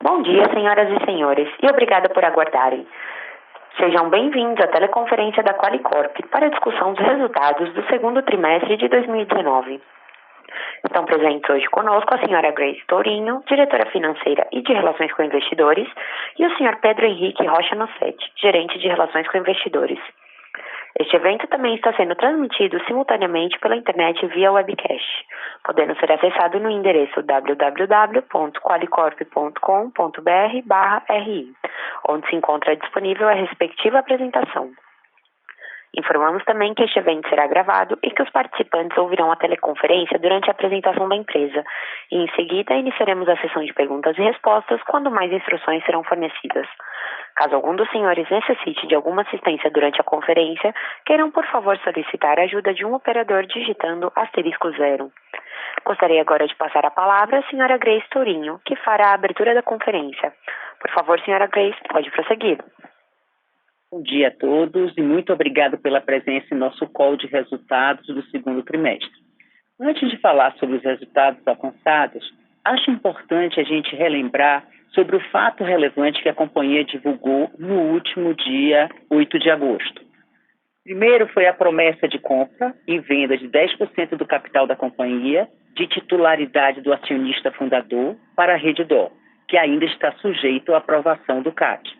Bom dia, senhoras e senhores, e obrigada por aguardarem. Sejam bem-vindos à teleconferência da Qualicorp para a discussão dos resultados do segundo trimestre de 2019. Estão presentes hoje conosco a senhora Grace Tourinho, diretora financeira e de Relações com Investidores, e o senhor Pedro Henrique Rocha Nossetti, gerente de Relações com Investidores. Este evento também está sendo transmitido simultaneamente pela internet via webcast, podendo ser acessado no endereço www.qualicorp.com.br/ri, onde se encontra disponível a respectiva apresentação. Informamos também que este evento será gravado e que os participantes ouvirão a teleconferência durante a apresentação da empresa, e em seguida iniciaremos a sessão de perguntas e respostas quando mais instruções serão fornecidas. Caso algum dos senhores necessite de alguma assistência durante a conferência, queiram por favor solicitar a ajuda de um operador digitando *0. Gostaria agora de passar a palavra à senhora Grace Tourinho, que fará a abertura da conferência. Por favor, senhora Grace, pode prosseguir. Bom dia a todos e muito obrigado pela presença em nosso call de resultados do segundo trimestre. Antes de falar sobre os resultados alcançados, acho importante a gente relembrar sobre o fato relevante que a companhia divulgou no último dia 8 de agosto. Primeiro foi a promessa de compra e venda de 10% do capital da companhia, de titularidade do acionista fundador, para a Redditor, que ainda está sujeito à aprovação do CAD.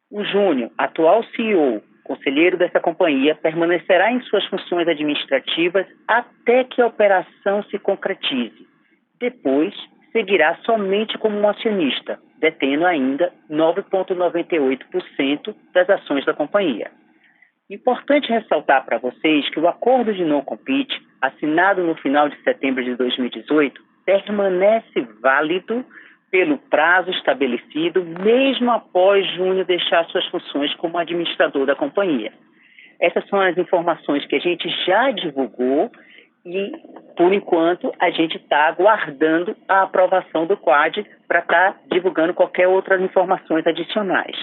O Júnior, atual CEO, conselheiro dessa companhia, permanecerá em suas funções administrativas até que a operação se concretize. Depois, seguirá somente como um acionista, detendo ainda 9,98% das ações da companhia. Importante ressaltar para vocês que o acordo de não-compete, assinado no final de setembro de 2018, permanece válido pelo prazo estabelecido, mesmo após Júnior deixar suas funções como administrador da companhia. Essas são as informações que a gente já divulgou e, por enquanto, a gente está aguardando a aprovação do QAD para estar divulgando qualquer outras informações adicionais.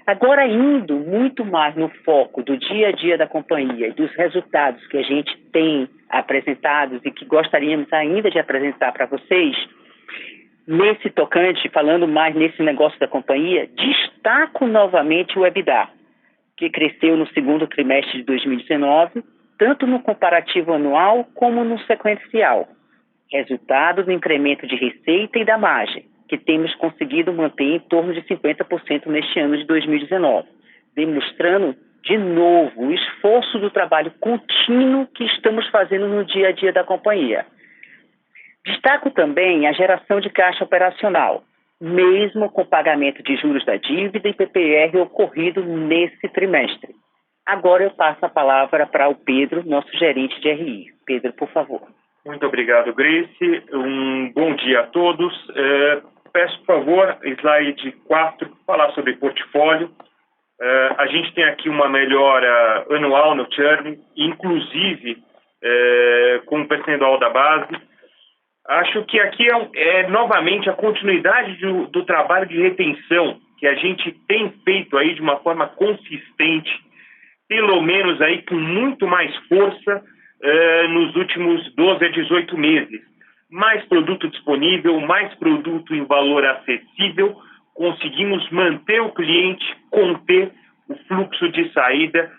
Agora, indo muito mais no foco do dia a dia da companhia e dos resultados que a gente tem apresentados e que gostaríamos ainda de apresentar para vocês, nesse tocante, falando mais nesse negócio da companhia, destaco novamente o EBITDA, que cresceu no segundo trimestre de 2019, tanto no comparativo anual como no sequencial. Resultado do incremento de receita e da margem, que temos conseguido manter em torno de 50% neste ano de 2019, demonstrando, de novo, o esforço do trabalho contínuo que estamos fazendo no dia a dia da companhia. Destaco também a geração de caixa operacional, mesmo com o pagamento de juros da dívida e PPR ocorrido nesse trimestre. Agora eu passo a palavra para o Pedro, nosso gerente de RI. Pedro, por favor. Muito obrigado, Grace. Um bom dia a todos. Peço, por favor, slide 4, falar sobre portfólio. A gente tem aqui uma melhora anual no churn, inclusive com o percentual da base. Acho que aqui é novamente a continuidade do trabalho de retenção que a gente tem feito aí de uma forma consistente, pelo menos aí com muito mais força nos últimos 12 a 18 meses. Mais produto disponível, mais produto em valor acessível, conseguimos manter o cliente, conter o fluxo de saída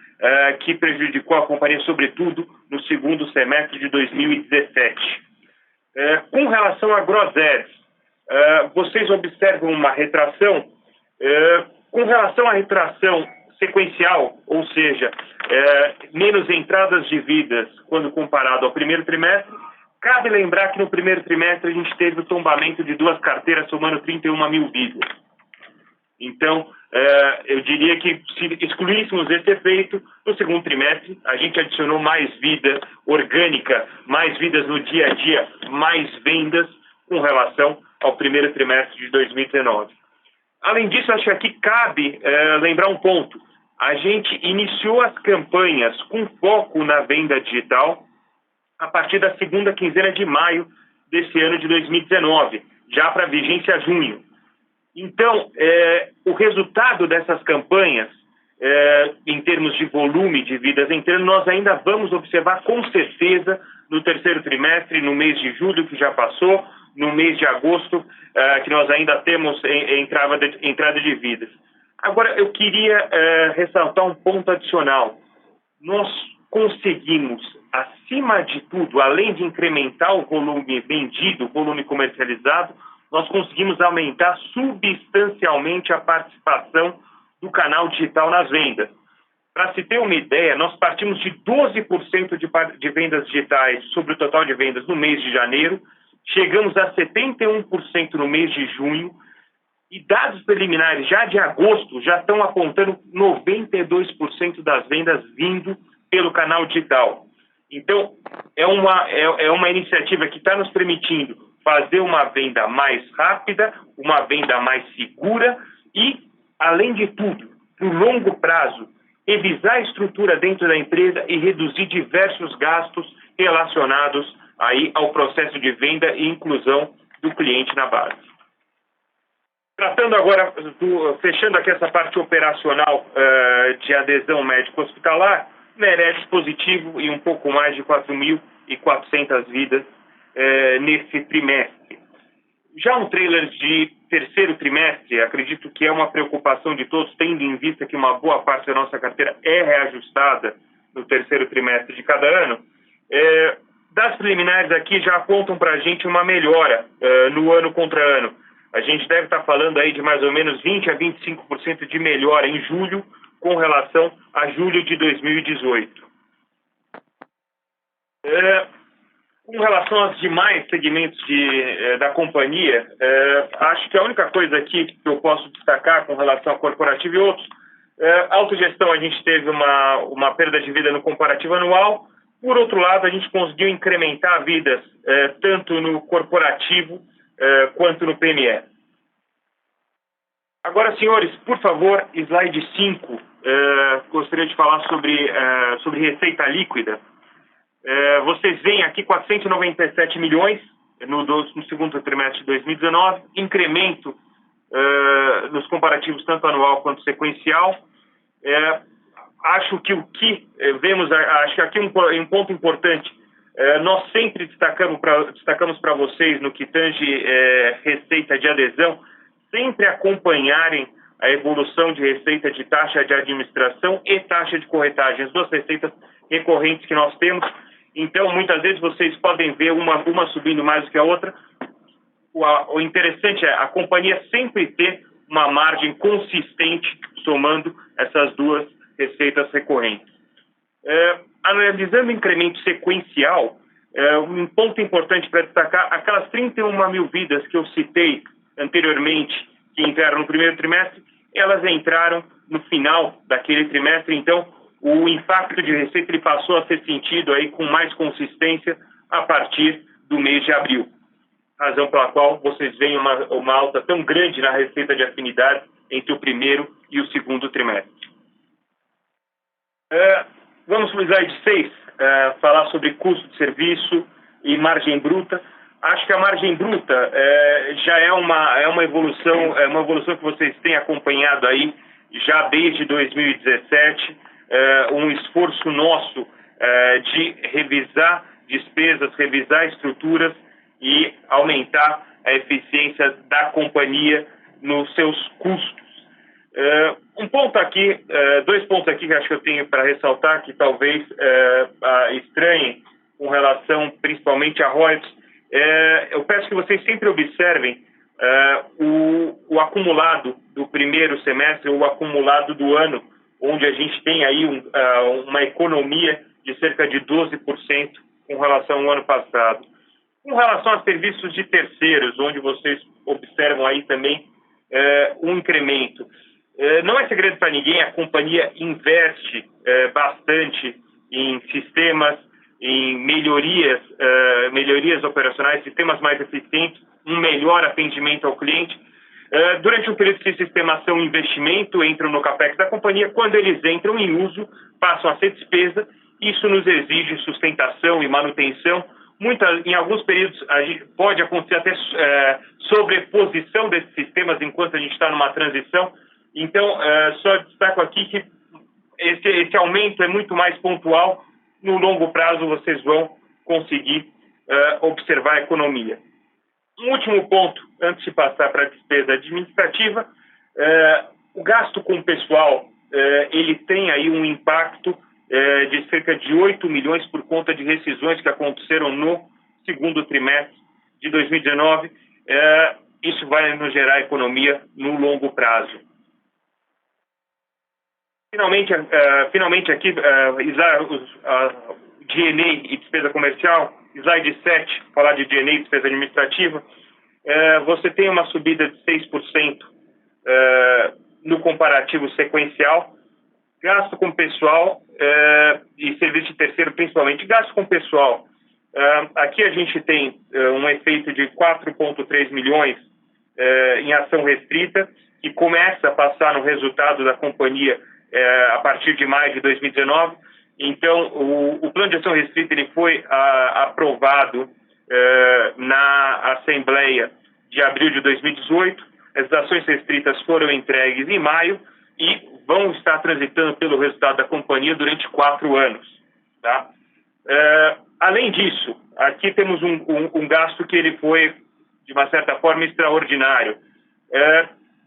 que prejudicou a companhia, sobretudo no segundo semestre de 2017. Com relação a gross adds, vocês observam uma retração. Com relação à retração sequencial, ou seja, menos entradas de vidas quando comparado ao primeiro trimestre, cabe lembrar que no primeiro trimestre a gente teve o tombamento de 2 carteiras somando 31 mil vidas. Então, eu diria que se excluíssemos esse efeito, no segundo trimestre a gente adicionou mais vida orgânica, mais vidas no dia a dia, mais vendas com relação ao primeiro trimestre de 2019. Além disso, acho que aqui cabe lembrar um ponto. A gente iniciou as campanhas com foco na venda digital a partir da segunda quinzena de maio desse ano de 2019, já para vigência junho. Então, o resultado dessas campanhas, em termos de volume de vidas entrando, nós ainda vamos observar com certeza no terceiro trimestre, no mês de julho que já passou, no mês de agosto, que nós ainda temos entrada de vidas. Agora, eu queria ressaltar um ponto adicional. Nós conseguimos, acima de tudo, além de incrementar o volume vendido, o volume comercializado, nós conseguimos aumentar substancialmente a participação do canal digital nas vendas. Para se ter uma ideia, nós partimos de 12% de vendas digitais sobre o total de vendas no mês de janeiro, chegamos a 71% no mês de junho, e dados preliminares já de agosto já estão apontando 92% das vendas vindo pelo canal digital. Então, é uma iniciativa que está nos permitindo fazer uma venda mais rápida, uma venda mais segura e, além de tudo, no longo prazo, revisar a estrutura dentro da empresa e reduzir diversos gastos relacionados aí ao processo de venda e inclusão do cliente na base. Tratando agora, fechando aqui essa parte operacional de adesão médico-hospitalar, merece positivo e um pouco mais de 4.400 vidas nesse trimestre. Já um trailer de terceiro trimestre, acredito que é uma preocupação de todos, tendo em vista que uma boa parte da nossa carteira é reajustada no terceiro trimestre de cada ano. Das preliminares aqui já apontam para a gente uma melhora no ano contra ano. A gente deve estar falando aí de mais ou menos 20% a 25% de melhora em julho com relação a julho de 2018. Com relação aos demais segmentos da companhia, acho que a única coisa aqui que eu posso destacar com relação ao corporativo e outros, autogestão, a gente teve uma perda de vida no comparativo anual. Por outro lado, a gente conseguiu incrementar vidas tanto no corporativo quanto no PME. Agora, senhores, por favor, slide 5, gostaria de falar sobre receita líquida. Vocês veem aqui 497 milhões no segundo trimestre de 2019, incremento nos comparativos tanto anual quanto sequencial. Acho que acho que aqui um ponto importante, nós sempre destacamos para vocês no que tange receita de adesão, sempre acompanharem a evolução de receita de taxa de administração e taxa de corretagem, as duas receitas recorrentes que nós temos. Então, muitas vezes vocês podem ver uma subindo mais do que a outra. O interessante é a companhia sempre ter uma margem consistente somando essas duas receitas recorrentes. Analisando o incremento sequencial, um ponto importante para destacar, aquelas 31 mil vidas que eu citei anteriormente, que entraram no primeiro trimestre, elas entraram no final daquele trimestre, então o impacto de receita ele passou a ser sentido aí com mais consistência a partir do mês de abril. Razão pela qual vocês veem uma alta tão grande na receita de afinidade entre o primeiro e o segundo trimestre. Vamos para o slide 6, falar sobre custo de serviço e margem bruta. Acho que a margem bruta já é uma evolução que vocês têm acompanhado aí já desde 2017, um esforço nosso de revisar despesas, revisar estruturas e aumentar a eficiência da companhia nos seus custos. Dois pontos aqui que acho que eu tenho para ressaltar, que talvez estranhem com relação principalmente a royalties. Eu peço que vocês sempre observem o acumulado do primeiro semestre, o acumulado do ano, onde a gente tem aí uma economia de cerca de 12% com relação ao ano passado. Com relação a serviços de terceiros, onde vocês observam aí também um incremento. Não é segredo para ninguém, a companhia investe bastante em sistemas, em melhorias operacionais, sistemas mais eficientes, um melhor atendimento ao cliente. Durante um período que esses sistemas são investimento, entram no CAPEX da companhia, quando eles entram em uso, passam a ser despesa, isso nos exige sustentação e manutenção. Em alguns períodos pode acontecer até sobreposição desses sistemas enquanto a gente está numa transição. Então, só destaco aqui que esse aumento é muito mais pontual. No longo prazo, vocês vão conseguir observar a economia. Um último ponto, antes de passar para a despesa administrativa, o gasto com o pessoal, ele tem aí um impacto de cerca de 8 milhões por conta de rescisões que aconteceram no segundo trimestre de 2019. Isso vai nos gerar economia no longo prazo. Finalmente aqui, G&A e despesa comercial, slide 7, falar de G&A e despesa administrativa. Você tem uma subida de 6% no comparativo sequencial. Gasto com pessoal e serviço de terceiro, principalmente. Gasto com pessoal. Aqui a gente tem um efeito de 4,3 milhões em ação restrita, que começa a passar no resultado da companhia a partir de maio de 2019. Então, o plano de ação restrita ele foi aprovado na Assembleia de abril de 2018. As ações restritas foram entregues em maio e vão estar transitando pelo resultado da companhia durante 4 anos. Tá? Além disso, aqui temos um gasto que ele foi, de uma certa forma, extraordinário,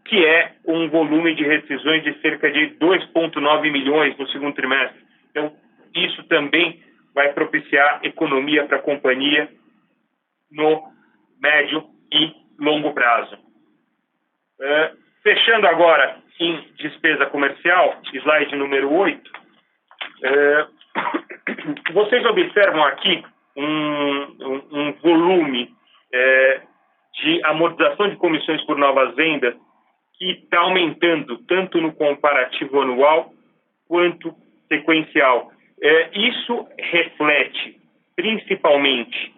que é um volume de rescisões de cerca de 2,9 milhões no segundo trimestre. Então, isso também vai propiciar economia para a companhia no médio e longo prazo. Fechando agora em despesa comercial, slide número 8, vocês observam aqui um volume de amortização de comissões por novas vendas que está aumentando tanto no comparativo anual quanto sequencial. Isso reflete principalmente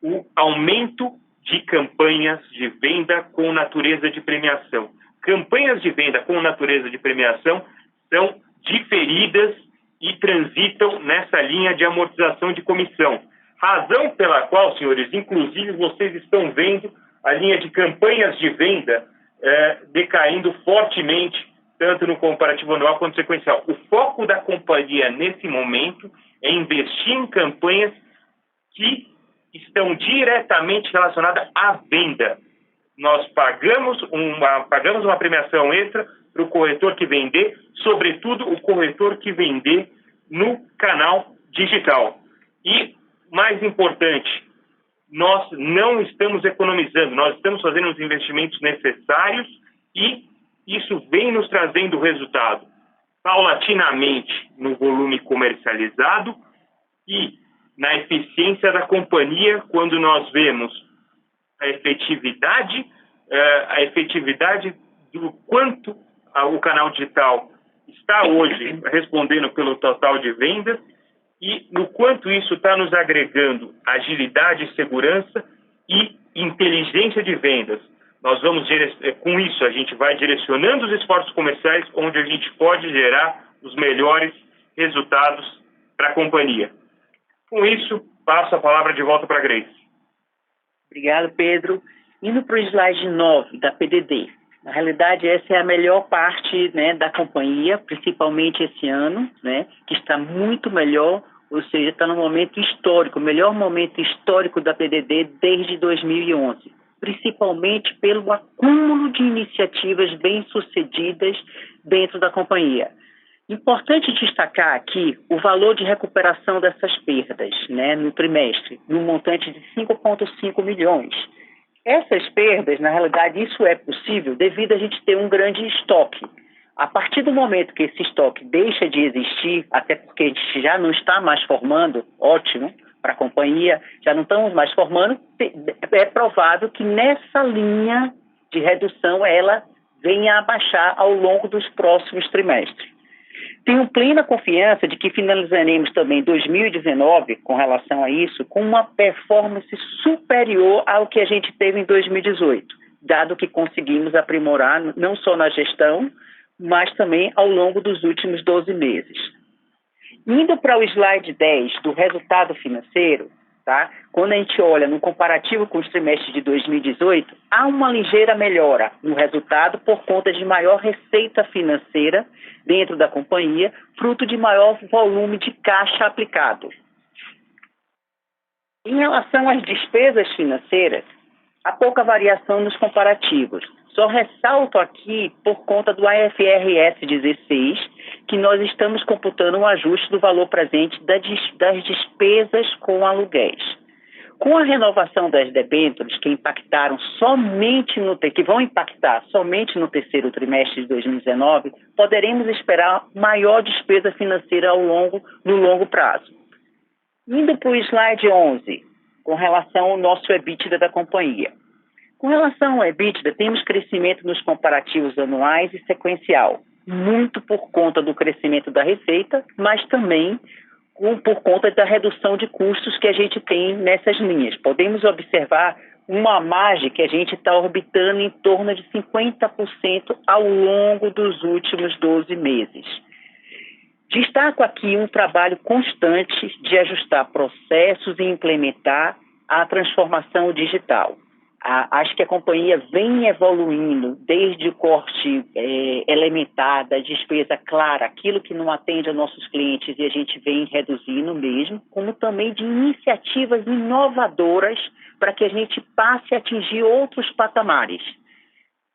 o aumento de campanhas de venda com natureza de premiação. Campanhas de venda com natureza de premiação são diferidas e transitam nessa linha de amortização de comissão. Razão pela qual, senhores, inclusive vocês estão vendo a linha de campanhas de venda decaindo fortemente, tanto no comparativo anual quanto sequencial. O foco da companhia nesse momento é investir em campanhas que estão diretamente relacionadas à venda. Nós pagamos uma premiação extra para o corretor que vender, sobretudo o corretor que vender no canal digital. E, mais importante, nós não estamos economizando, nós estamos fazendo os investimentos necessários e isso vem nos trazendo resultado paulatinamente no volume comercializado e na eficiência da companhia, quando nós vemos a efetividade do quanto o canal digital está hoje respondendo pelo total de vendas e no quanto isso está nos agregando agilidade, segurança e inteligência de vendas. Nós vamos, com isso, a gente vai direcionando os esforços comerciais onde a gente pode gerar os melhores resultados para a companhia. Com isso, passo a palavra de volta para a Grace. Obrigado, Pedro. Indo para o slide 9 da PDD. Na realidade, essa é a melhor parte, né, da companhia, principalmente esse ano, né, que está muito melhor, ou seja, está no momento histórico, o melhor momento histórico da PDD desde 2011, principalmente pelo acúmulo de iniciativas bem-sucedidas dentro da companhia. Importante destacar aqui o valor de recuperação dessas perdas, né, no trimestre, no montante de 5,5 milhões. Essas perdas, na realidade, isso é possível devido a gente ter um grande estoque. A partir do momento que esse estoque deixa de existir, até porque a gente já não está mais formando, ótimo, para a companhia, já não estamos mais formando, é provável que nessa linha de redução ela venha a baixar ao longo dos próximos trimestres. Tenho plena confiança de que finalizaremos também 2019, com relação a isso, com uma performance superior ao que a gente teve em 2018, dado que conseguimos aprimorar não só na gestão, mas também ao longo dos últimos 12 meses. Indo para o slide 10 do resultado financeiro, tá? Quando a gente olha no comparativo com os trimestres de 2018, há uma ligeira melhora no resultado por conta de maior receita financeira dentro da companhia, fruto de maior volume de caixa aplicado. Em relação às despesas financeiras, Há pouca variação nos comparativos. Só ressalto aqui, por conta do IFRS 16, que nós estamos computando um ajuste do valor presente das despesas com aluguéis. Com a renovação das debêntures, que vão impactar somente no terceiro trimestre de 2019, poderemos esperar maior despesa financeira no longo prazo. Indo para o slide 11, com relação ao nosso EBITDA da companhia. Com relação ao EBITDA, temos crescimento nos comparativos anuais e sequencial, muito por conta do crescimento da receita, mas também por conta da redução de custos que a gente tem nessas linhas. Podemos observar uma margem que a gente está orbitando em torno de 50% ao longo dos últimos 12 meses. Destaco aqui um trabalho constante de ajustar processos e implementar a transformação digital. Acho que a companhia vem evoluindo desde o corte elementar da despesa clara, aquilo que não atende aos nossos clientes e a gente vem reduzindo mesmo, como também de iniciativas inovadoras para que a gente passe a atingir outros patamares.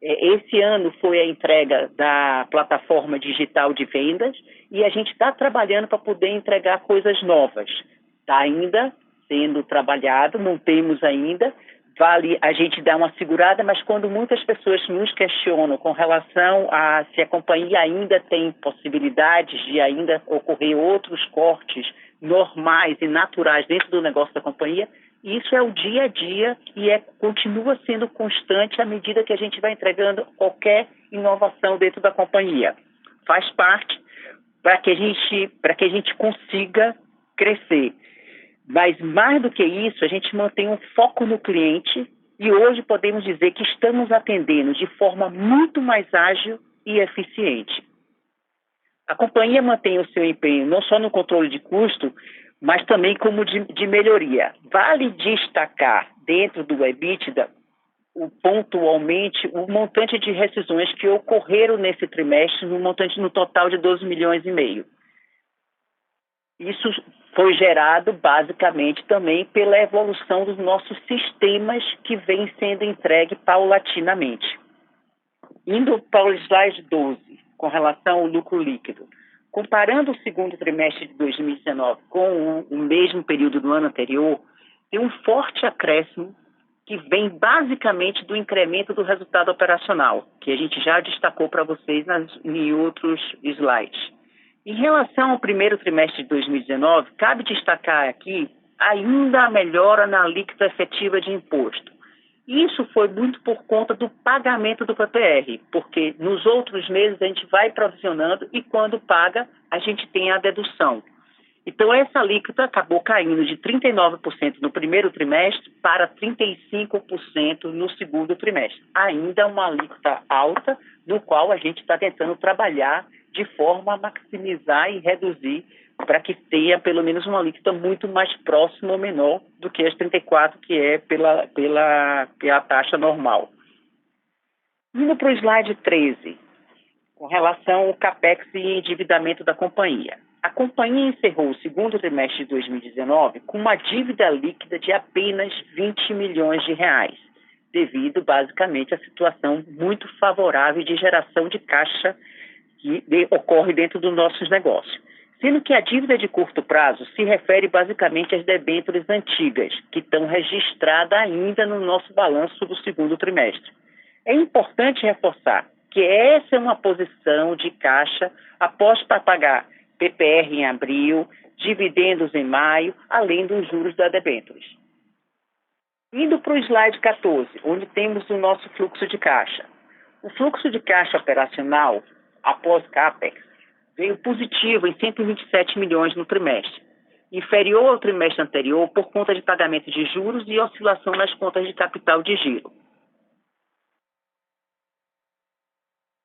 Esse ano foi a entrega da plataforma digital de vendas e a gente está trabalhando para poder entregar coisas novas. Está ainda sendo trabalhado, não temos ainda. Vale a gente dar uma segurada, mas quando muitas pessoas nos questionam com relação a se a companhia ainda tem possibilidades de ainda ocorrer outros cortes normais e naturais dentro do negócio da companhia, isso é o dia a dia e continua sendo constante à medida que a gente vai entregando qualquer inovação dentro da companhia. Faz parte para que a gente consiga crescer. Mas, mais do que isso, a gente mantém um foco no cliente e hoje podemos dizer que estamos atendendo de forma muito mais ágil e eficiente. A companhia mantém o seu empenho não só no controle de custo, mas também como de melhoria. Vale destacar, dentro do EBITDA, pontualmente, o montante de rescisões que ocorreram nesse trimestre, no total de 12 milhões e meio. Isso foi gerado basicamente também pela evolução dos nossos sistemas que vem sendo entregue paulatinamente. Indo para o slide 12, com relação ao lucro líquido. Comparando o segundo trimestre de 2019 com o mesmo período do ano anterior, tem um forte acréscimo que vem basicamente do incremento do resultado operacional, que a gente já destacou para vocês em outros slides. Em relação ao primeiro trimestre de 2019, cabe destacar aqui ainda a melhora na alíquota efetiva de imposto. Isso foi muito por conta do pagamento do PPR, porque nos outros meses a gente vai provisionando e quando paga a gente tem a dedução. Então essa alíquota acabou caindo de 39% no primeiro trimestre para 35% no segundo trimestre. Ainda uma alíquota alta, no qual a gente está tentando trabalhar de forma a maximizar e reduzir para que tenha pelo menos uma alíquota muito mais próxima ou menor do que as 34%, que é pela taxa normal. Indo para o slide 13, com relação ao CAPEX e endividamento da companhia. A companhia encerrou o segundo trimestre de 2019 com uma dívida líquida de apenas 20 milhões de reais, devido basicamente à situação muito favorável de geração de caixa que ocorre dentro dos nossos negócios. Sendo que a dívida de curto prazo se refere basicamente às debêntures antigas, que estão registradas ainda no nosso balanço do segundo trimestre. É importante reforçar que essa é uma posição de caixa após pagar PPR em abril, dividendos em maio, além dos juros da debêntures. Indo para o slide 14, onde temos o nosso fluxo de caixa. O fluxo de caixa operacional, após CAPEX, veio positivo em 127 milhões no trimestre, inferior ao trimestre anterior por conta de pagamento de juros e oscilação nas contas de capital de giro.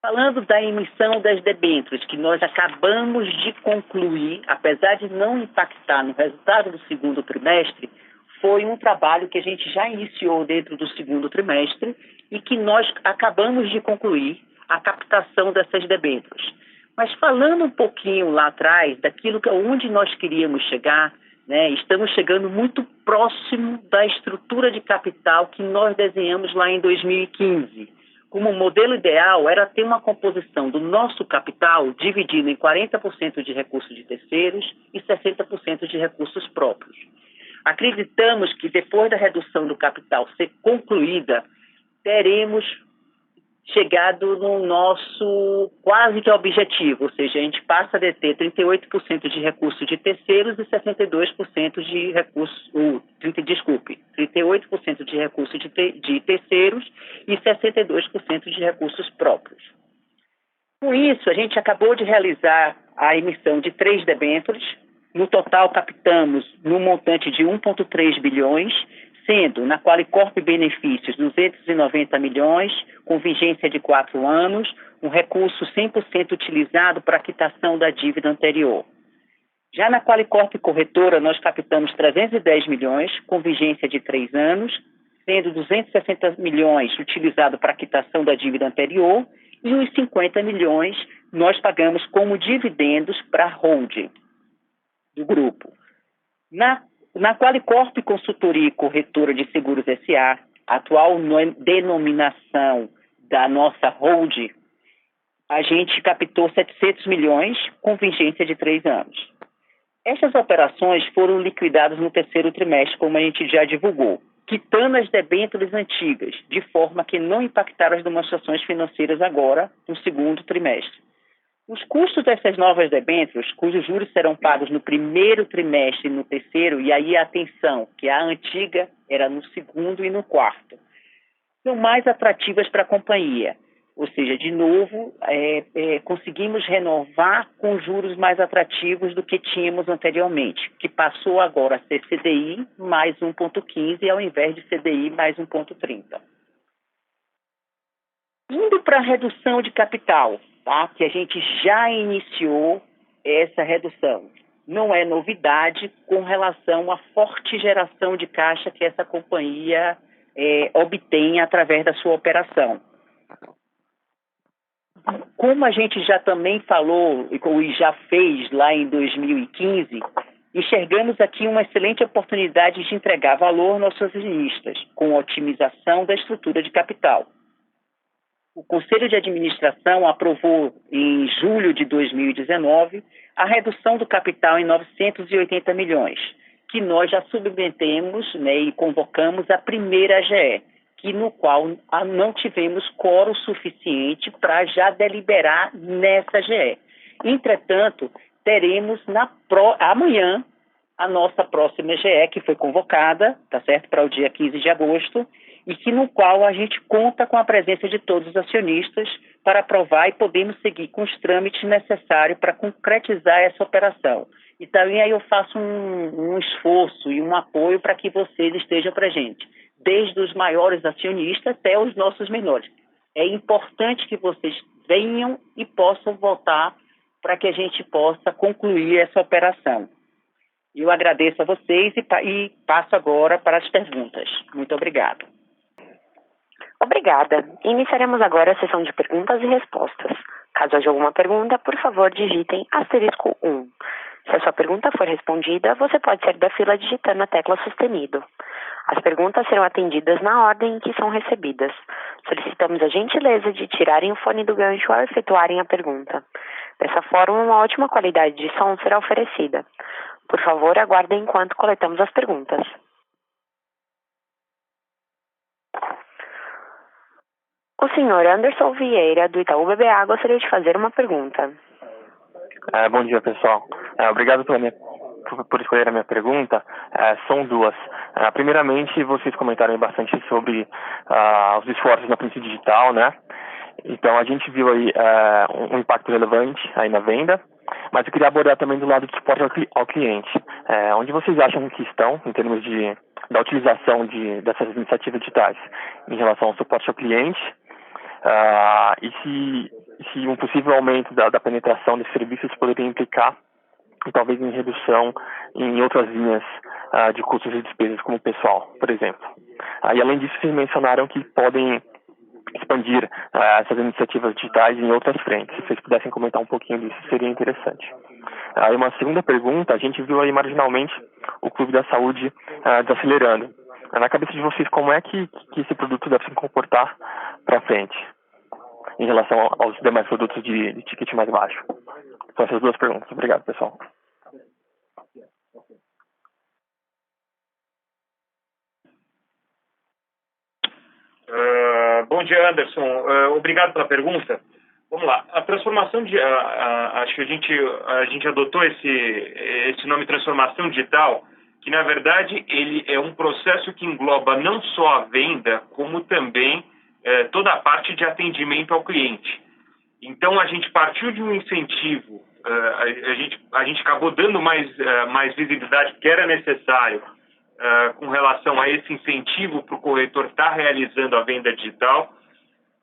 Falando da emissão das debêntures, que nós acabamos de concluir, apesar de não impactar no resultado do segundo trimestre, foi um trabalho que a gente já iniciou dentro do segundo trimestre e que nós acabamos de concluir a captação dessas debêntures. Mas falando um pouquinho lá atrás, daquilo que onde nós queríamos chegar, né? Estamos chegando muito próximo da estrutura de capital que nós desenhamos lá em 2015. Como modelo ideal era ter uma composição do nosso capital dividido em 40% de recursos de terceiros e 60% de recursos próprios. Acreditamos que depois da redução do capital ser concluída, teremos chegado no nosso quase que objetivo, ou seja, a gente passa a deter 38% de recursos de terceiros e 62% de recursos, 38% de recursos de terceiros e 62% de recursos próprios. Com isso, a gente acabou de realizar a emissão de 3 debêntures. No total, captamos no montante de 1,3 bilhões, sendo na Qualicorp Benefícios 290 milhões, com vigência de 4 anos, um recurso 100% utilizado para a quitação da dívida anterior. Já na Qualicorp Corretora, nós captamos 310 milhões, com vigência de 3 anos, sendo 260 milhões utilizados para a quitação da dívida anterior e os 50 milhões nós pagamos como dividendos para a holding do grupo. Na Qualicorp Consultoria e Corretora de Seguros S.A., atual denominação da nossa holding, a gente captou 700 milhões com vigência de 3 anos. Essas operações foram liquidadas no terceiro trimestre, como a gente já divulgou, quitando as debêntures antigas, de forma que não impactaram as demonstrações financeiras agora, no segundo trimestre. Os custos dessas novas debêntures, cujos juros serão pagos no primeiro trimestre e no terceiro, e aí atenção, que a antiga era no segundo e no quarto, são mais atrativas para a companhia. Ou seja, de novo, conseguimos renovar com juros mais atrativos do que tínhamos anteriormente, que passou agora a ser CDI mais 1,15 ao invés de CDI mais 1,30. Indo para a redução de capital, tá? Que a gente já iniciou essa redução. Não é novidade com relação à forte geração de caixa que essa companhia obtém através da sua operação. Como a gente já também falou e já fez lá em 2015, enxergamos aqui uma excelente oportunidade de entregar valor aos nossos acionistas, com otimização da estrutura de capital. O Conselho de Administração aprovou, em julho de 2019, a redução do capital em 980 milhões, que nós já submetemos, né, e convocamos a primeira AGE, no qual não tivemos quórum suficiente para já deliberar nessa AGE. Entretanto, teremos amanhã a nossa próxima AGE, que foi convocada, tá certo, para o dia 15 de agosto, e no qual a gente conta com a presença de todos os acionistas para aprovar e podemos seguir com os trâmites necessários para concretizar essa operação. E também aí eu faço um esforço e um apoio para que vocês estejam presentes, desde os maiores acionistas até os nossos menores. É importante que vocês venham e possam votar para que a gente possa concluir essa operação. Eu agradeço a vocês e passo agora para as perguntas. Muito obrigado. Obrigada. Iniciaremos agora a sessão de perguntas e respostas. Caso haja alguma pergunta, por favor, digitem *1. Se a sua pergunta for respondida, você pode sair da fila digitando a tecla sustenido. As perguntas serão atendidas na ordem em que são recebidas. Solicitamos a gentileza de tirarem o fone do gancho ao efetuarem a pergunta. Dessa forma, uma ótima qualidade de som será oferecida. Por favor, aguardem enquanto coletamos as perguntas. O senhor Anderson Vieira, do Itaú BBA, gostaria de fazer uma pergunta. Bom dia, pessoal. Obrigado por escolher a minha pergunta. São duas. Primeiramente, vocês comentaram bastante sobre os esforços na Princípio Digital, né? Então, a gente viu aí um impacto relevante aí na venda, mas eu queria abordar também do lado do suporte ao cliente. Onde vocês acham que estão, em termos da utilização dessas iniciativas digitais em relação ao suporte ao cliente, e se um possível aumento da penetração desses serviços poderia implicar, talvez, em redução em outras linhas de custos e despesas, como o pessoal, por exemplo. E além disso, vocês mencionaram que podem expandir essas iniciativas digitais em outras frentes. Se vocês pudessem comentar um pouquinho disso, seria interessante. Aí uma segunda pergunta, a gente viu aí marginalmente o Clube da Saúde desacelerando. Na cabeça de vocês, como é que esse produto deve se comportar para frente, em relação aos demais produtos de ticket mais baixo? São essas duas perguntas. Obrigado, pessoal. Bom dia, Anderson. Obrigado pela pergunta. Vamos lá. A transformação acho que a gente adotou esse nome transformação digital, que na verdade ele é um processo que engloba não só a venda, como também toda a parte de atendimento ao cliente. Então a gente partiu de um incentivo, a gente acabou dando mais visibilidade que era necessário com relação a esse incentivo para o corretor estar realizando a venda digital.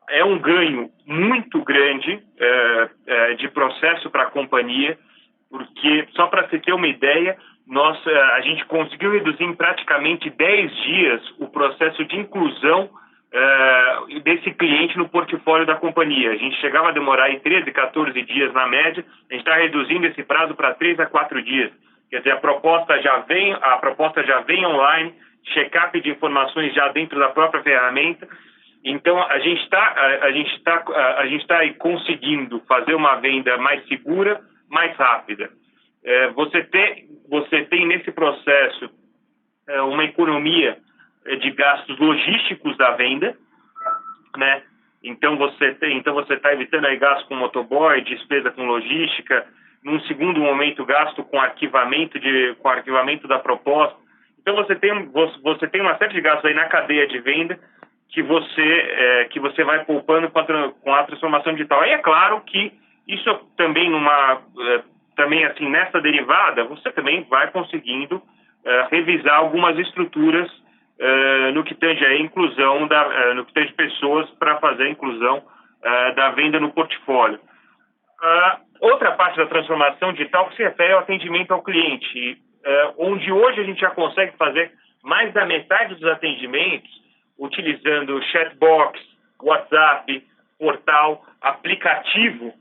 É um ganho muito grande de processo para a companhia, porque, só para você ter uma ideia, a gente conseguiu reduzir em praticamente 10 dias o processo de inclusão desse cliente no portfólio da companhia. A gente chegava a demorar em 13, 14 dias na média, a gente está reduzindo esse prazo para 3 a 4 dias. Quer dizer, a proposta já vem online, check-up de informações já dentro da própria ferramenta. Então, a gente está aí conseguindo fazer uma venda mais segura, mais rápida. Você tem nesse processo uma economia de gastos logísticos da venda, né? Então você está evitando aí gasto com motoboy, despesa com logística, num segundo momento gasto com arquivamento da proposta. Então você tem uma série de gastos aí na cadeia de venda que você vai poupando com a transformação digital. Aí é claro que isso também também assim nessa derivada você também vai conseguindo revisar algumas estruturas no que tange a inclusão no que tange pessoas para fazer a inclusão da venda no portfólio. Outra parte da transformação digital que se refere ao atendimento ao cliente, onde hoje a gente já consegue fazer mais da metade dos atendimentos utilizando chatbox, WhatsApp, portal, aplicativo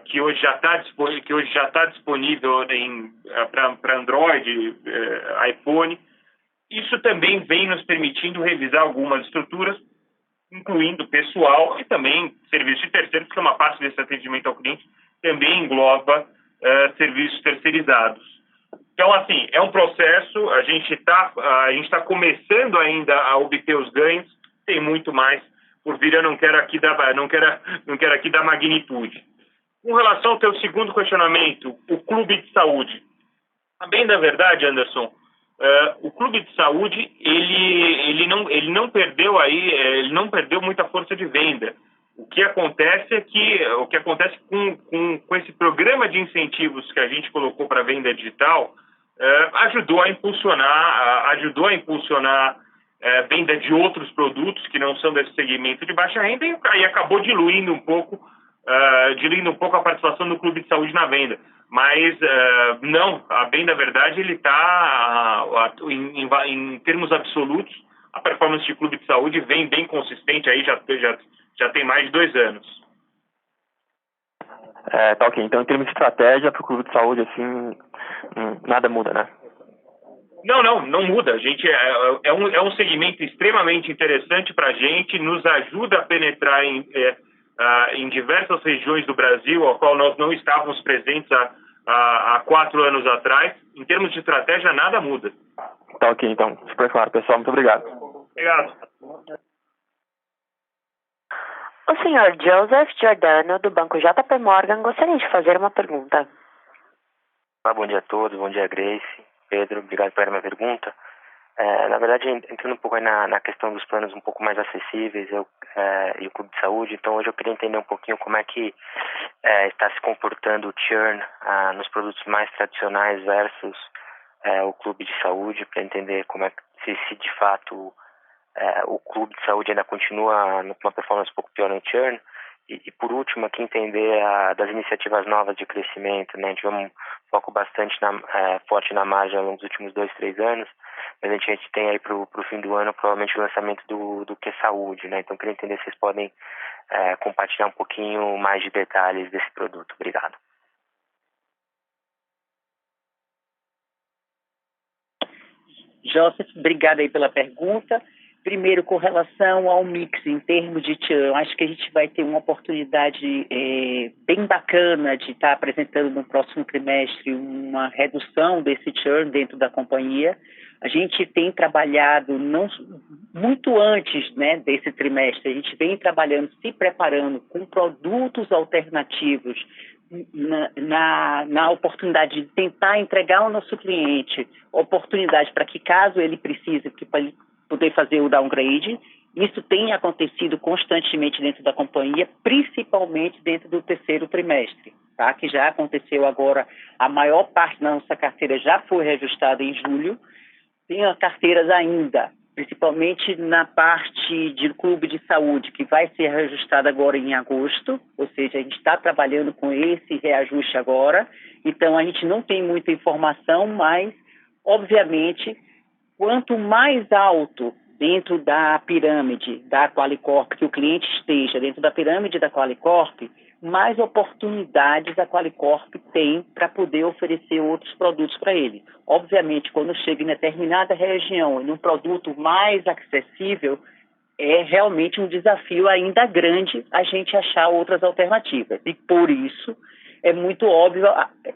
que hoje já está disponível para Android, iPhone. Isso também vem nos permitindo revisar algumas estruturas, incluindo pessoal e também serviços de terceiros, porque uma parte desse atendimento ao cliente também engloba serviços terceirizados. Então, assim, é um processo, a gente está começando ainda a obter os ganhos, tem muito mais por vir, eu não quero aqui dar magnitude. Com relação ao teu segundo questionamento, o clube de saúde. A bem da verdade, Anderson, o clube de saúde ele não perdeu muita força de venda. O que acontece com esse programa de incentivos que a gente colocou para a venda digital ajudou a impulsionar venda de outros produtos que não são desse segmento de baixa renda e aí acabou diluindo um pouco a participação do clube de saúde na venda. Mas, não, a bem da verdade, ele está, em termos absolutos, a performance de clube de saúde vem bem consistente, aí já tem mais de 2 anos. Tá ok. Então, em termos de estratégia para o clube de saúde, assim, nada muda, né? Não muda. A gente é um segmento extremamente interessante para a gente, nos ajuda a penetrar em diversas regiões do Brasil, ao qual nós não estávamos presentes há 4 anos atrás. Em termos de estratégia, nada muda. Tá ok, então. Super claro, pessoal. Muito obrigado. Obrigado. O senhor Joseph Giordano, do Banco JP Morgan, gostaria de fazer uma pergunta. Bom dia a todos, bom dia Grace, Pedro, obrigado pela minha pergunta. Na verdade, entrando um pouco aí na questão dos planos um pouco mais acessíveis e o clube de saúde, então hoje eu queria entender um pouquinho como é que está se comportando o churn nos produtos mais tradicionais versus o clube de saúde, para entender como é que se de fato o clube de saúde ainda continua com uma performance um pouco pior no churn. E por último aqui entender das iniciativas novas de crescimento, né? Tivemos um foco bastante forte na margem ao longo dos últimos 2, 3 anos, mas a gente tem aí para o fim do ano provavelmente o lançamento do Que Saúde, né? Então, queria entender se vocês podem compartilhar um pouquinho mais de detalhes desse produto. Obrigado. Joseph, obrigado aí pela pergunta. Primeiro, com relação ao mix em termos de churn, acho que a gente vai ter uma oportunidade bem bacana de estar apresentando no próximo trimestre uma redução desse churn dentro da companhia. A gente tem trabalhado muito antes, né, desse trimestre, a gente vem trabalhando, se preparando com produtos alternativos na oportunidade de tentar entregar ao nosso cliente oportunidade para que, caso ele precise, para ele poder fazer o downgrade. Isso tem acontecido constantemente dentro da companhia, principalmente dentro do terceiro trimestre, tá? Que já aconteceu agora, a maior parte da nossa carteira já foi reajustada em julho. Tem as carteiras ainda, principalmente na parte de clube de saúde, que vai ser reajustada agora em agosto, ou seja, a gente está trabalhando com esse reajuste agora, então a gente não tem muita informação, mas, obviamente, quanto mais alto dentro da pirâmide da Qualicorp, que o cliente esteja dentro da pirâmide da Qualicorp, mais oportunidades a Qualicorp tem para poder oferecer outros produtos para ele. Obviamente, quando chega em determinada região, em um produto mais acessível, é realmente um desafio ainda grande a gente achar outras alternativas. E por isso, é muito óbvio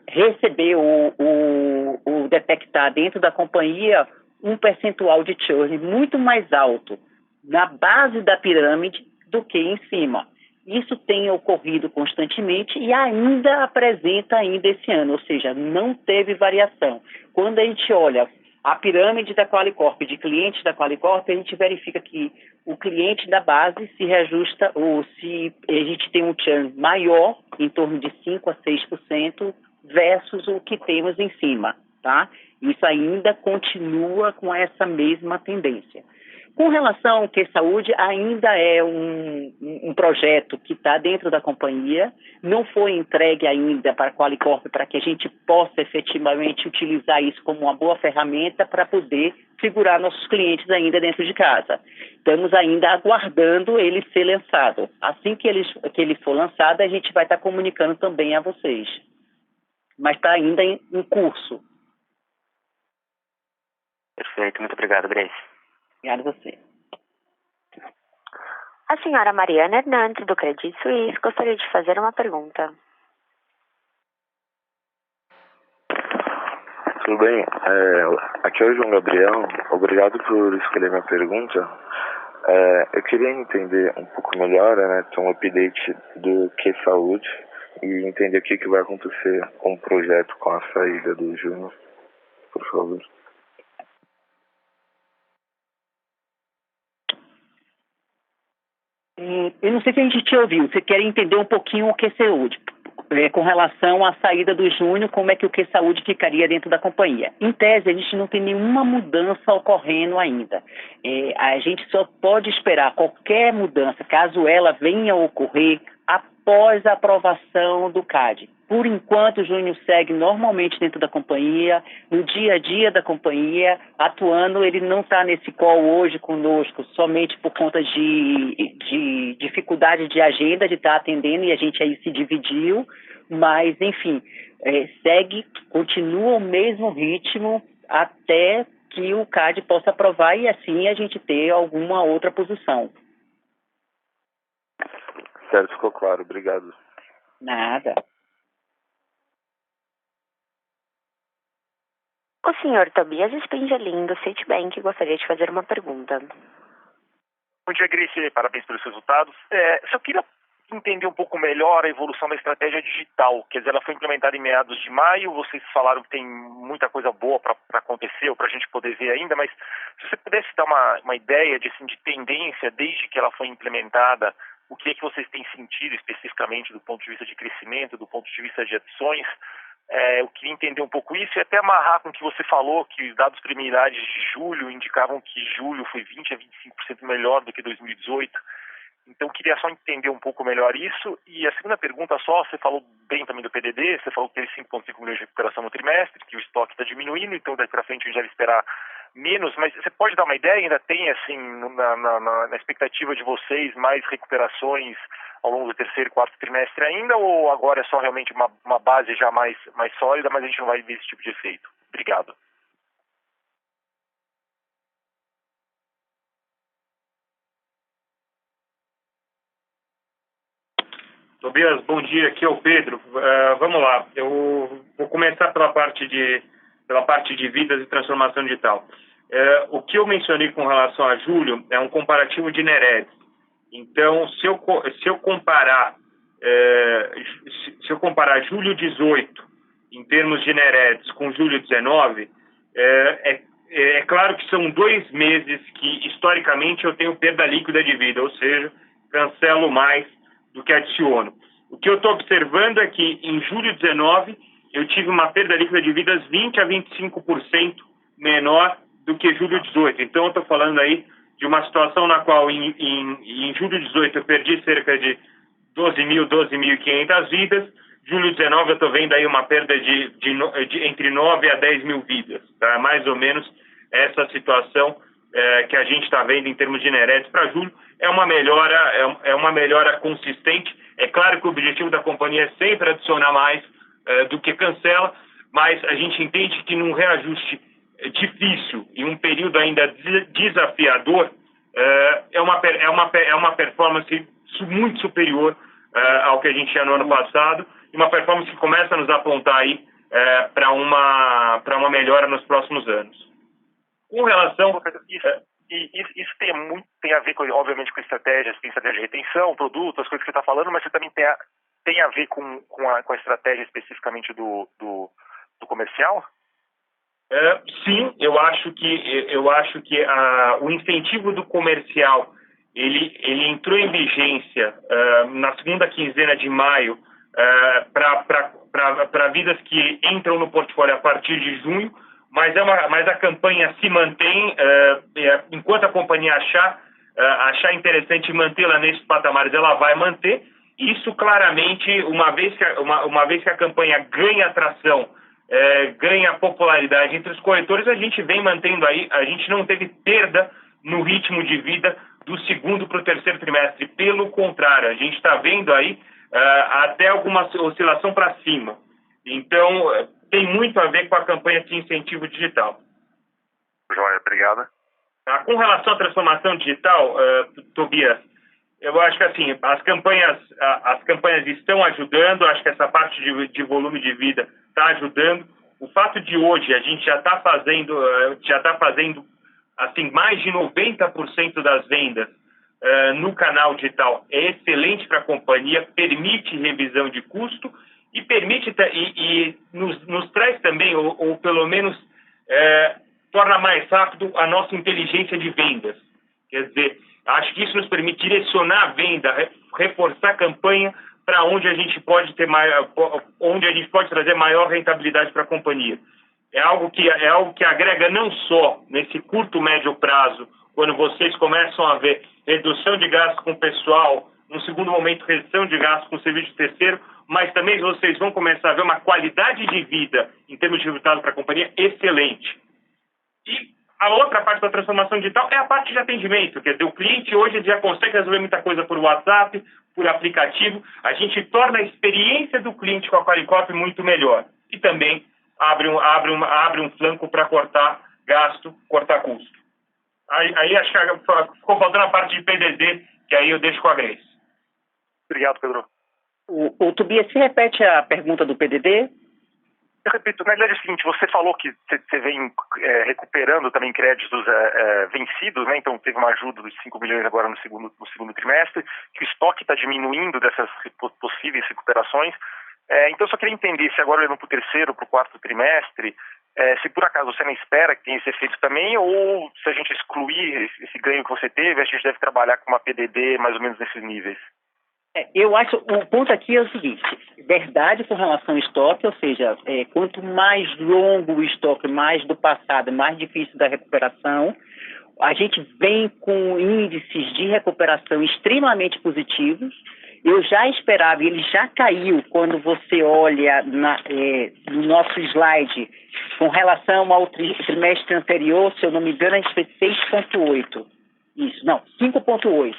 receber ou detectar dentro da companhia um percentual de churn muito mais alto na base da pirâmide do que em cima. Isso tem ocorrido constantemente e ainda apresenta esse ano, ou seja, não teve variação. Quando a gente olha a pirâmide da Qualicorp, de clientes da Qualicorp, a gente verifica que o cliente da base se reajusta, ou se a gente tem um churn maior, em torno de 5% a 6%, versus o que temos em cima, tá? Isso ainda continua com essa mesma tendência. Com relação ao Que Saúde, ainda é um projeto que está dentro da companhia, não foi entregue ainda para a Qualicorp para que a gente possa efetivamente utilizar isso como uma boa ferramenta para poder segurar nossos clientes ainda dentro de casa. Estamos ainda aguardando ele ser lançado. Assim que ele for lançado, a gente vai estar comunicando também a vocês. Mas está ainda em curso. Perfeito, muito obrigado, Grace. Obrigada a você. A senhora Mariana Hernandes, do Credit Suisse, gostaria de fazer uma pergunta. Tudo bem? Aqui é o João Gabriel. Obrigado por escolher minha pergunta. Eu queria entender um pouco melhor, né, um update do Que Saúde e entender o que vai acontecer com o projeto, com a saída do Júnior, por favor. Eu não sei se a gente te ouviu. Você quer entender um pouquinho o Que Saúde, com relação à saída do Júnior, como é que o Que Saúde ficaria dentro da companhia. Em tese, a gente não tem nenhuma mudança ocorrendo ainda. A gente só pode esperar qualquer mudança, caso ela venha a ocorrer, após a aprovação do CAD. Por enquanto, o Júnior segue normalmente dentro da companhia, no dia a dia da companhia, atuando. Ele não está nesse call hoje conosco somente por conta de dificuldade de agenda, de estar atendendo, e a gente aí se dividiu, mas, enfim, continua o mesmo ritmo até que o CAD possa aprovar e assim a gente ter alguma outra posição. Certo, ficou claro. Obrigado. Nada. O senhor Tobias Spingelin, do Citibank, gostaria de fazer uma pergunta. Bom dia, Grace. Parabéns pelos resultados. Só queria entender um pouco melhor a evolução da estratégia digital. Quer dizer, ela foi implementada em meados de maio. Vocês falaram que tem muita coisa boa para acontecer ou para a gente poder ver ainda, mas se você pudesse dar uma ideia de tendência desde que ela foi implementada, o que é que vocês têm sentido especificamente do ponto de vista de crescimento, do ponto de vista de adições. Eu queria entender um pouco isso e até amarrar com o que você falou, que os dados preliminares de julho indicavam que julho foi 20% a 25% melhor do que 2018. Então, queria só entender um pouco melhor isso. E a segunda pergunta só, você falou bem também do PDD, você falou que teve 5,5 milhões de recuperação no trimestre, que o estoque está diminuindo, então daqui para frente a gente deve esperar menos, mas você pode dar uma ideia? Ainda tem, assim, na expectativa de vocês, mais recuperações ao longo do terceiro e quarto trimestre ainda, ou agora é só realmente uma base já mais sólida, mas a gente não vai ver esse tipo de efeito? Obrigado. Tobias, bom dia, aqui é o Pedro. Vamos lá, eu vou começar pela parte de vidas e transformação digital. O que eu mencionei com relação a julho é um comparativo de Neredes. Então, se eu comparar julho 18 em termos de Neredes com julho 19, é claro que são 2 meses que historicamente eu tenho perda líquida de vida, ou seja, cancelo mais do que adiciono. O que eu estou observando é que em julho 19 eu tive uma perda líquida de vidas 20 a 25% menor do que julho 18. Então eu estou falando aí de uma situação na qual em julho 18 eu perdi cerca de 12.500 vidas. Julho 19 eu estou vendo aí uma perda de entre 9 a 10 mil vidas. Tá? Mais ou menos essa situação que a gente está vendo em termos de Neredes para julho. É uma melhora consistente. É claro que o objetivo da companhia é sempre adicionar mais do que cancela, mas a gente entende que num reajuste difícil e um período ainda desafiador, é uma performance muito superior ao que a gente tinha no ano passado, e uma performance que começa a nos apontar aí para uma melhora nos próximos anos. Com relação... Isso tem a ver, obviamente, com estratégias, tem estratégia de retenção, produto, as coisas que você está falando, mas você também tem a ver com a estratégia especificamente do comercial? Sim, eu acho que o incentivo do comercial ele entrou em vigência na segunda quinzena de maio para vidas que entram no portfólio a partir de junho, mas a campanha se mantém enquanto a companhia achar interessante mantê-la nesses patamares, ela vai manter. Isso claramente, uma vez que a campanha ganha atração, ganha popularidade entre os corretores, a gente vem mantendo aí, a gente não teve perda no ritmo de vida do segundo para o terceiro trimestre. Pelo contrário, a gente está vendo aí até alguma oscilação para cima. Então, tem muito a ver com a campanha de incentivo digital. Joia, obrigado. Com relação à transformação digital, Tobias, eu acho que assim, as campanhas estão ajudando, acho que essa parte de volume de vida está ajudando. O fato de hoje a gente já está fazendo assim, mais de 90% das vendas no canal digital é excelente para a companhia, permite revisão de custo e permite e nos traz também, ou pelo menos torna mais rápido a nossa inteligência de vendas. Quer dizer, acho que isso nos permite direcionar a venda, reforçar a campanha para onde a gente pode trazer maior rentabilidade para a companhia. É algo que agrega não só nesse curto, médio prazo, quando vocês começam a ver redução de gasto com o pessoal, no segundo momento redução de gasto com o serviço de terceiro, mas também vocês vão começar a ver uma qualidade de vida em termos de resultado para a companhia excelente. E a outra parte da transformação digital é a parte de atendimento, quer dizer, o cliente hoje já consegue resolver muita coisa por WhatsApp, por aplicativo, a gente torna a experiência do cliente com a Qualicorp muito melhor e também abre um flanco para cortar gasto, cortar custo. Aí acho que ficou faltando a parte de PDD, que aí eu deixo com a Grace. Obrigado, Pedro. O Tobias, se repete a pergunta do PDD? Eu repito, na verdade é o seguinte, você falou que você vem recuperando também créditos vencidos, né? Então teve uma ajuda dos 5 milhões agora no segundo trimestre, que o estoque está diminuindo dessas possíveis recuperações. Então eu só queria entender se agora olhando para o terceiro, para o quarto trimestre, se por acaso você não espera que tenha esse efeito também, ou se a gente excluir esse ganho que você teve, a gente deve trabalhar com uma PDD mais ou menos nesses níveis. Eu acho, o ponto aqui é o seguinte, verdade com relação ao estoque, ou seja, quanto mais longo o estoque, mais do passado, mais difícil da recuperação. A gente vem com índices de recuperação extremamente positivos. Eu já esperava, ele já caiu quando você olha no nosso slide com relação ao trimestre anterior, se eu não me engano, a gente fez 6,8. Isso, não, 5,8.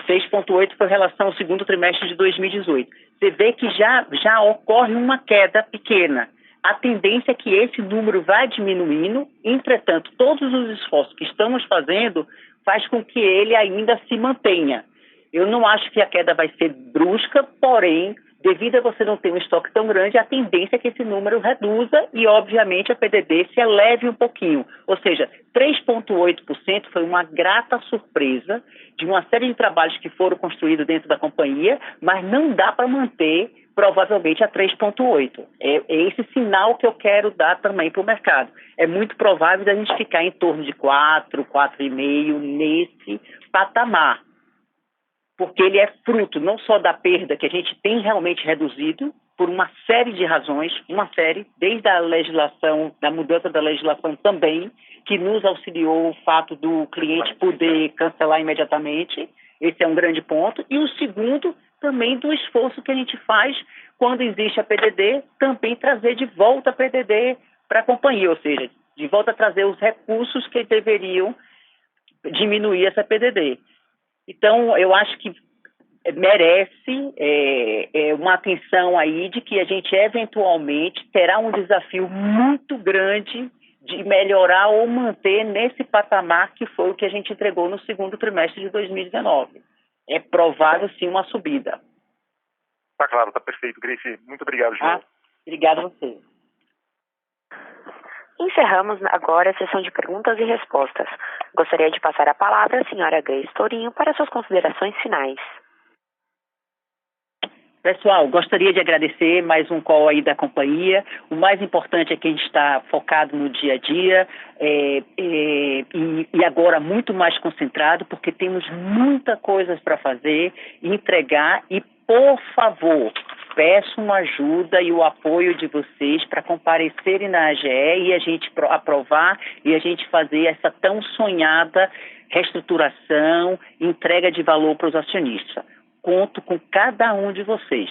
6,8 foi em relação ao segundo trimestre de 2018. Você vê que já ocorre uma queda pequena. A tendência é que esse número vá diminuindo, entretanto, todos os esforços que estamos fazendo faz com que ele ainda se mantenha. Eu não acho que a queda vai ser brusca, porém, devido a você não ter um estoque tão grande, a tendência é que esse número reduza e, obviamente, a PDD se eleve um pouquinho. Ou seja, 3,8% foi uma grata surpresa de uma série de trabalhos que foram construídos dentro da companhia, mas não dá para manter provavelmente a 3,8%. É esse sinal que eu quero dar também para o mercado. É muito provável da gente ficar em torno de 4, 4,5% nesse patamar, porque ele é fruto não só da perda que a gente tem realmente reduzido, por uma série de razões, desde a legislação, da mudança da legislação também, que nos auxiliou o fato do cliente poder cancelar imediatamente, esse é um grande ponto, e o segundo, também do esforço que a gente faz quando existe a PDD, também trazer de volta a PDD para a companhia, ou seja, de volta a trazer os recursos que deveriam diminuir essa PDD. Então, eu acho que merece uma atenção aí de que a gente eventualmente terá um desafio muito grande de melhorar ou manter nesse patamar que foi o que a gente entregou no segundo trimestre de 2019. É provável, sim, uma subida. Tá claro, tá perfeito, Grace. Muito obrigado, João. Obrigado a você. Encerramos agora a sessão de perguntas e respostas. Gostaria de passar a palavra à senhora Grace Tourinho para suas considerações finais. Pessoal, gostaria de agradecer mais um call aí da companhia. O mais importante é que a gente está focado no dia a dia e agora muito mais concentrado, porque temos muita coisa para fazer e entregar. E, por favor, peço uma ajuda e o apoio de vocês para comparecerem na AGE e a gente aprovar e a gente fazer essa tão sonhada reestruturação, entrega de valor para os acionistas. Conto com cada um de vocês.